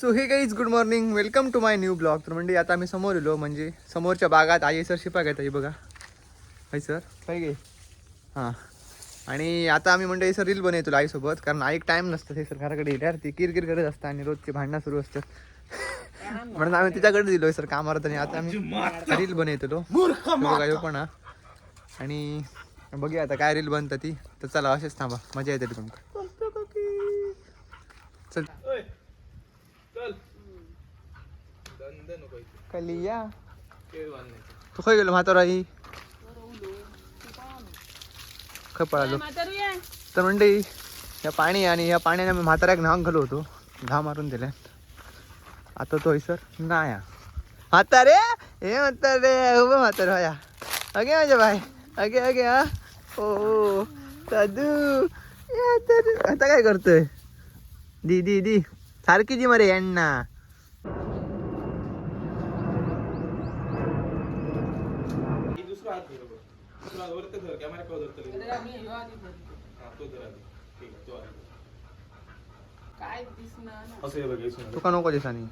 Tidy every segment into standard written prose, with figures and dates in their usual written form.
So hey guys good morning, welcome to my new blog. तर म्हणजे आता आम्ही समोर येलो, म्हणजे समोरच्या बागात आई सर शिपा घेत आहे बघा. आई सर काय गे हां. आणि आता आम्ही म्हणजे सर रील बनवतो आईसोबत, कारण आईक टाईम नसतं. हे सर घराकडे येणार ती किरकिर करत असतात आणि रोजची भांडणं सुरू असतात. म्हणून आम्ही तिच्याकडे दिलोय सर कामावर. आणि आता आम्ही रील बनवतो बघा यो पण. आणि बघूया आता काय रील बनतं ती. तर चला असेच थांबा, मजा येते तुमका. चल कलिया तू खय गेलो म्हाताराई खय पळालो. तर म्हणजे या पाणी आणि या पाण्याने मी म्हाताऱ्याक नाव घालू होतो, घा मारून दिले. आता तो सर नाही म्हातारे हे म्हातारे उभं म्हातारे होया अगे माझ्या बाय अगे अगे हा ओ दादू. आता काय करतोय दी दी दी सारखी जी मरे यांना. तुका नको दिसानी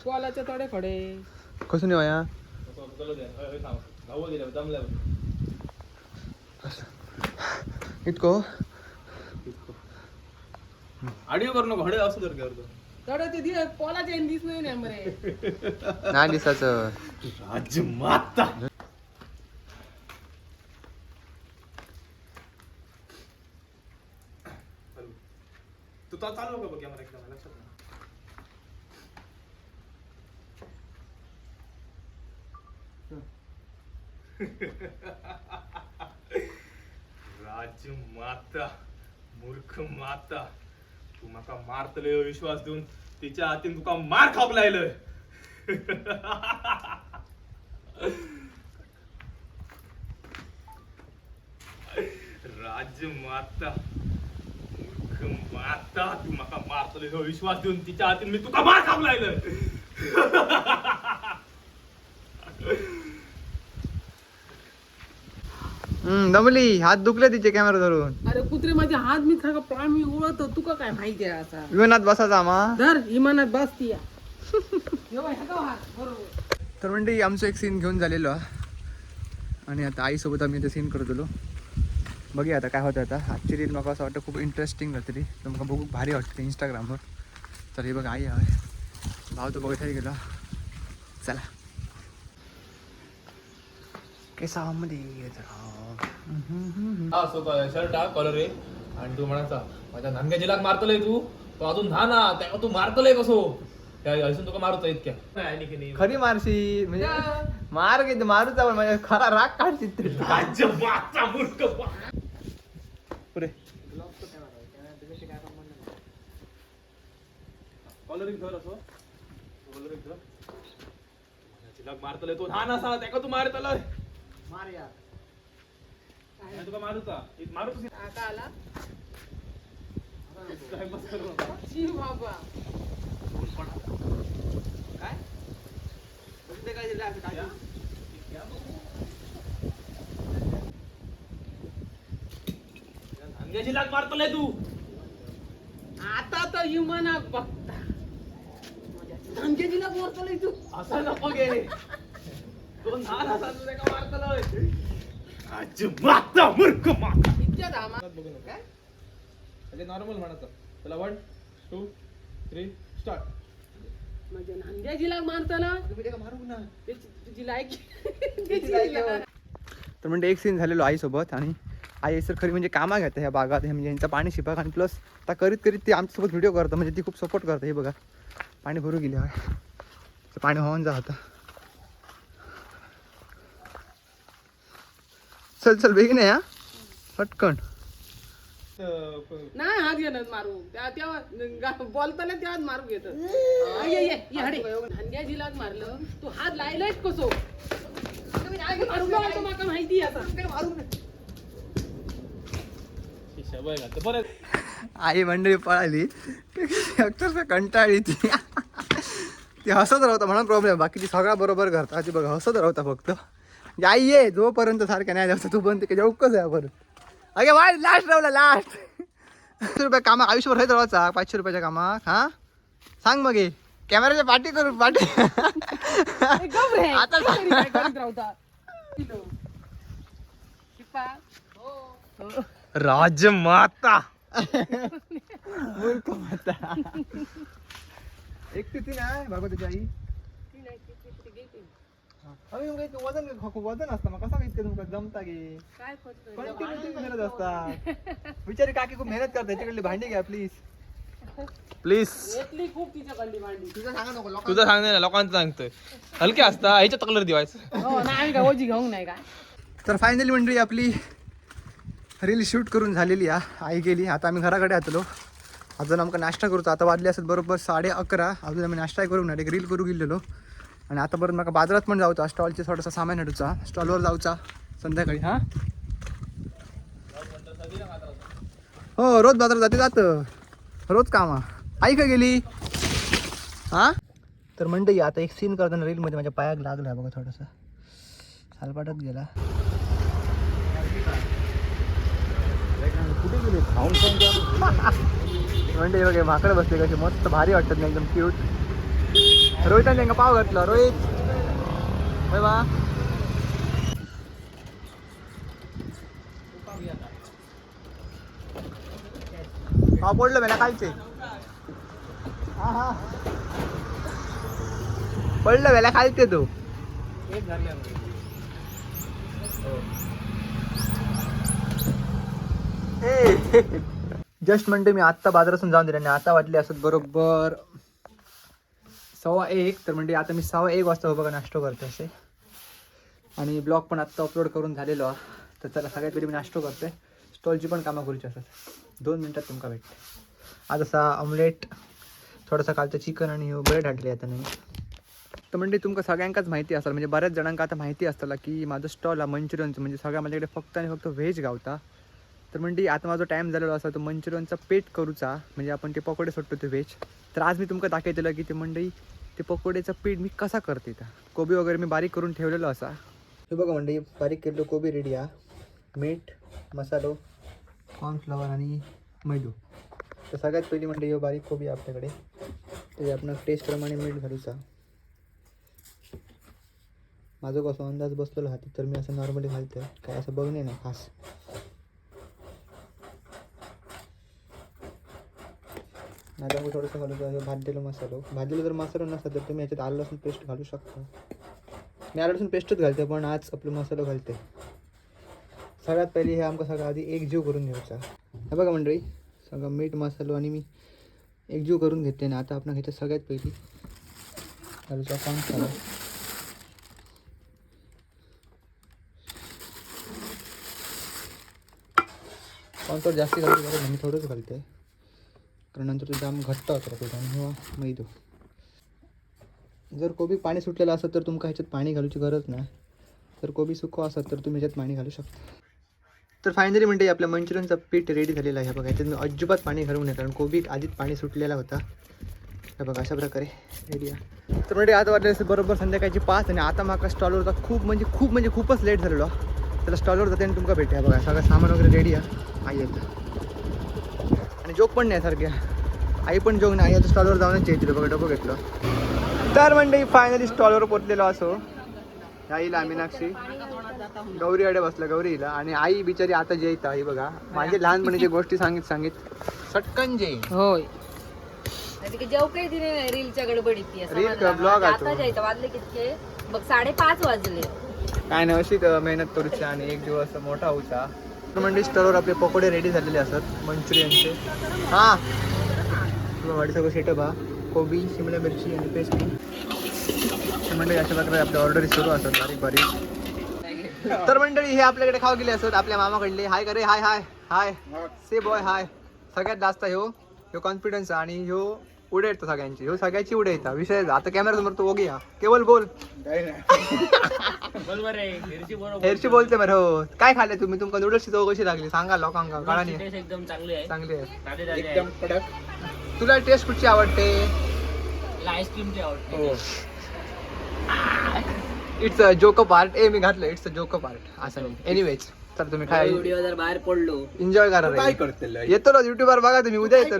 थोडे खडे कसून वया इतको आडिओ करू नको हडे असं जर करतो थोडे ते पोलाचे दिस नाही बरे नाही दिसाचं राजमाता. तू तर चालू का बघ कॅमेरा एकदम लक्षात राजमाता मूर्ख माता. तू माका मारतले विश्वास देऊन तिच्या हातीन तुका मार खापलायलंय. राजमाता मूर्ख माता. तू माका मारतले विश्वास देऊन तिच्या हातीन मी तुका मार खापलायलंय. दमली हात दुखले तिचे कॅमेरा धरून. अरे कुत्रे माझे हात मी सगळं प्राण मी ओळखतो. तुका काय माहिती आहे असा विमानात बसायचा मा धर इमानात बसती बरोबर. तर म्हणजे आमचं एक सीन घेऊन झालेलो आणि आता आईसोबत आम्ही ते सीन करत होतो. बघूया आता काय होतं. आता आजची रील मला असं वाटतं खूप इंटरेस्टिंग राहते ती, तर मला बघू भारी वाटते इंस्टाग्रामवर. तर हे बघा आई आहे भाव तो बघायला गेला. चला केसामध्ये शर्ट हा कॉलर आहे आणि तू म्हणाचा माझ्या नानग्या जिलाक मारतलंय तू. तो अजून ना तेव्हा तू मारतलंय कसो अजून तुका मारूच इतक्या खरी मारशी म्हणजे मार घेते मारूच आपण म्हणजे खरा राग काढते पुरे. कॉलर धर असो कॉलर धर जिलाक मारतलंय तो ना असा तेव्हा तू मारतलंय मार यार तुका मारूचा मारूच आता आला टाइमपास करू नका. शी बाबा काय कोणते काय दिलं असं टाकून? नानग्या जिलाक मारतलंय तू. आता तर इमानात बघता धनकेजीला बोलतोय तू असा नको गे तो ना असा तुझ्या का मारतलंय. राजमाता मूर्ख माता. इतक्या धामा बघू नका काय म्हणजे नॉर्मल म्हणायचं. चला 1 2 3 स्टार्ट. म्हणजे नंद्याजीला मारताना मारू ना तुझी लायकी तर म्हणजे एक सीन झालेलो आईसोबत. आणि आई सर खरी म्हणजे कामा घेते ह्या बागात, हे म्हणजे यांचं पाणी शिपाक. आणि प्लस आता करीत करीत ती आमच्यासोबत व्हिडिओ करतं, म्हणजे ती खूप सपोर्ट करते. हे बघा पाणी भरू गेले आहे, पाणी होऊन जा होता. चल चल बेगीन या पटकन. नाही हात घेणार मारू तेव्हा बोलताना तेव्हाच मारू घेत नंद्याजीला मारलं तू हात लायलायच कसो माका माहिती आई मंडळी पळाली अक्षरशः कंटाळी ती. ती हसत राहता म्हणून प्रॉब्लेम, बाकीची सगळा बरोबर करता. ती बघा हसत राहता फक्त. आई ये जोपर्यंत सारख्या नाही जास्त तू पण ते जेवकच आहे परत. अगे वाय लास्ट रावला लास्ट रुपये कामाक आयुष्यभर राहत राहायचा 500 रुपयाच्या कामाक हा सांग मग हे कॅमेराच्या पाठी करू पाठी आता राजमाता मूर्ख माता एक ती नाही बाबा तुझी आई वजन वजन असतं मग कसा इतकं तुमका जमता गे कंटिन्यू मेहनत असता बिचारी काकी खूप मेहनत करता याच्याकडली भांडी घ्या प्लीज प्लीज खूप तिच्याकडली भांडी तुझं सांगा नको लोकांना. तुझं सांगते ना लोकांचं सांगतोय हलके असता ह्याच्या तकलर दिवायचं हो नाही आम्ही काय ओजी घेऊन नाही काय तर फायनली मंडळी आपली रील शूट करून झालेली आई गेली आता आम्ही घराकडे आतलो अजून आमका नाश्ता करतो आता वाजले असत बरोबर 11:30 अजून आम्ही नाश्ता करून एक रील करू गेलेलो आणि आता परत मला बाजारात पण जाऊचा स्टॉलचे थोडासा सामान हाडूचा स्टॉलवर जाऊचा संध्याकाळी हा हो रोज बाजारात जातं रोज कामा आई का गेली हा तर मंडळी आता एक सीन करताना रीलमध्ये माझ्या पायाक लागला बघा थोडासा सालपाटात गेला कुठे गेले म्हणजे बघे माकडं बसले कसे मस्त भारी वाटतात ना एकदम क्यूट रोहिताने त्यांना पाव घातला रोहित होय बा पाव पडलं मला कालचे हा हा पडलं वेळा खालते तो जस्ट म्हणते मी आत्ता बाजारातून जाऊन दिले आणि आता वाटले असत बरोबर 1:15 तर म्हणजे आता मी 1:15 वाजता बघा नाश्ता करते असे आणि ब्लॉग पण आत्ता अपलोड करून झालेलो तर चला सगळ्यात पहिले मी नाश्ता करते स्टॉलची पण कामं करूची असतात 2 मिनिटात तुमका भेटते आज असा ऑमलेट थोडासा कालचं चिकन आणि ब्रेड हाडले आता नाही तर म्हणजे तुमका सगळ्यांकाच माहिती असेल म्हणजे बऱ्याच जणांका आता माहिती असताला की माझं स्टॉल हा मंचुरियनचं म्हणजे सगळ्या माझ्याकडे फक्त आणि फक्त व्हेज गावता तर म्हणजे आता माझा टाईम झालेला असा तो मंचुरियनचा पेट करूचा म्हणजे आपण ते पकोडे सोडतो ते व्हेज तर आज मी तुमका दाखवलेलं की ते मंडई ते पकोडेचं पीठ मी कसा करते त्या कोबी वगैरे मी बारीक करून ठेवलेलो असा हे बघा मंडई बारीक केलेलो कोबी रेडी मीठ मसालो कॉर्नफ्लॉवर आणि मैदू तर सगळ्यात पहिली मंडई बारीक कोबी आपल्याकडे ते आपण टेस्टप्रमाणे मीठ घालूचा माझं कसं अंदाज बसलेला हाती तर मी असं नॉर्मली घालतोय काय असं बघणे ना खास आता मी थोडंसं घालू भाजलेलं भाजलेलं जर मसाला नसता तर तुम्ही याच्यात आलं लसूण पेस्ट घालू शकता मी आलं लसूण पेस्टच घालते पण आज आपलं मसाला घालते सगळ्यात पहिली हे आमका सगळं आधी एकजीव करून घ्यायचा हे बघा मंडळी सगळं मीठ मसालो आणि मी एकजीव करून घेते ना आता आपण ह्याच्यात सगळ्यात पहिली घालूचा कॉर्नफ्लॉवर कॉर्नफ्लॉवर जास्त घालते बरं मी थोडंच घालते कारण नंतर तो जाम घट्ट होतं पीठ आणि किंवा मैदो जर कोबी पाणी सुटलेलं असत तर तुमका ह्याच्यात पाणी घालूची गरज नाही जर कोबी सुकं असत तर तुम्ही ह्याच्यात पाणी घालू शकता तर फायनली म्हणजे आपल्या मंचुरियनचा पीठ रेडी झालेला आहे बघा ह्याच्यात मी अजिबात पाणी घालू नये कारण कोबी आधीच पाणी सुटलेला होता हे बघा अशा प्रकारे रेडी आहे तर म्हणजे आता वाटलं बरोबर संध्याकाळची 5 आणि आता माका स्टॉलवर होता खूपच लेट झालेलो त्याला स्टॉलवर जाते आणि तुमका भेटूया बघा सगळं सामान वगैरे रेडी आहे आई येतं आणि जोक पण नाही सारख्या आई पण जोक नाही आता स्टॉलवर जाऊनच येतील बघा डबं घेतलं तर म्हणजे फायनली स्टॉलवर पोचलेलो असो आईला मीनाक्षी गौरी अडे बसला गौरीला आणि आई बिचारी आता जे येतं आई बघा माझे लहानपणीची गोष्टी सांगित सटकन जे होय जेव काही दिले नाही रीलच्या गडबडीत रील ब्लॉग आता जायचं वाजले कितके बघ 5:30 वाजले काय नाही अशी मेहनत करूची आणि एक दिवस मोठा होऊचा म्हणजे स्टॉलवर आपले पकोडे रेडी झालेले असतात मंचुरियनचे हा वाडी सगळं सेटअप हा कोबी शिमला मिरची आणि पेस्ट्री म्हणजे अशा प्रकारे आपल्या ऑर्डरी सुरू असतात बारीक बारीक तर मंडळी हे आपल्याकडे खाऊ गेले असत आपल्या मामाकडले हाय करे हाय हाय हाय से बॉय हाय सगळ्यात जास्त ह्यो कॉन्फिडन्स आणि ह्यो उडे येतो सगळ्यांची ह्यो सगळ्याची उडे येतात विषय आता कॅमेरा समोर तो ओगी केवळ बोल हेरची बोलते बरं हो काय खाल्ले तुम्ही तुमका नूडल्सची चव कशी लागली सांगा लोकांना कळा नाही एकदम चांगली आहे चांगली आहे एकदम कडक तुला टेस्ट कुठची आवडते आईस्क्रीमची आवडते इट्स अ जोक पार्ट मी घातलं इट्स अ जोक पार्ट असं नाही एनिवेज असतात तुम्ही काय व्हिडिओ जर बाहेर पडलो एन्जॉय करा काय रे. करतलं येतो युट्यूबर बघा तुम्ही उद्या येतो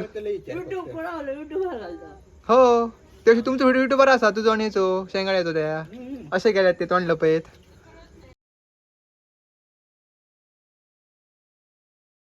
युट्यूब कोणाला युट्यूब घालता हो त्याशी तुमचं व्हिडिओ युट्यूबर असा तुझं येतो शेंगाळ येतो त्या असे गेल्यात ते तोंड लपयत